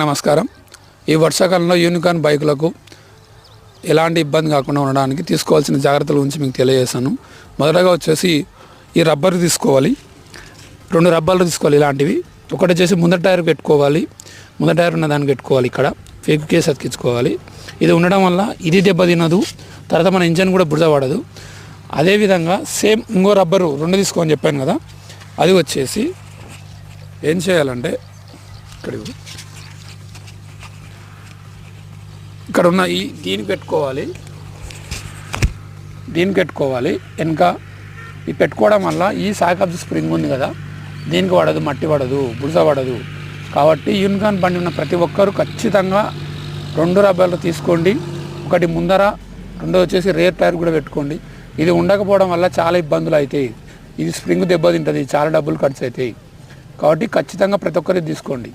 నమస్కారం. ఈ వర్షాకాలంలో యూనికార్న్ బైకులకు ఎలాంటి ఇబ్బంది కాకుండా ఉండడానికి తీసుకోవాల్సిన జాగ్రత్తల గురించి మీకు తెలియజేస్తాను. మొదటగా వచ్చేసి ఈ రబ్బర్ తీసుకోవాలి. 2 రబ్బర్లు తీసుకోవాలి. ఇలాంటివి ఒకటి వచ్చేసి ముందర టైర్ పెట్టుకోవాలి. ముందర టైర్ ఉన్న దానికి పెట్టుకోవాలి. ఇక్కడ ఫేక్ కేస్ అతికించుకోవాలి. ఇది ఉండడం వల్ల ఇది దెబ్బతినదు, తర్వాత మన ఇంజన్ కూడా బురద పడదు. అదేవిధంగా సేమ్ ఇంకో రబ్బరు 2 తీసుకోని చెప్పాను కదా, అది వచ్చేసి ఏం చేయాలంటే ఇక్కడ ఉన్న దీనికి పెట్టుకోవాలి. వెనక ఇది పెట్టుకోవడం వల్ల ఈ సాకప్ స్ప్రింగ్ ఉంది కదా, దీనికి పడదు, మట్టి పడదు, బురద పడదు. కాబట్టి యూనికార్న్ బండి ఉన్న ప్రతి ఒక్కరూ ఖచ్చితంగా 2 రబ్బర్లు తీసుకోండి. ఒకటి ముందర, 2 వచ్చేసి రేర్ టైర్ కూడా పెట్టుకోండి. ఇది ఉండకపోవడం వల్ల చాలా ఇబ్బందులు అవుతాయి. ఇది స్ప్రింగ్ దెబ్బతింటుంది, చాలా డబ్బులు ఖర్చు అవుతాయి. కాబట్టి ఖచ్చితంగా ప్రతి ఒక్కరికి తీసుకోండి.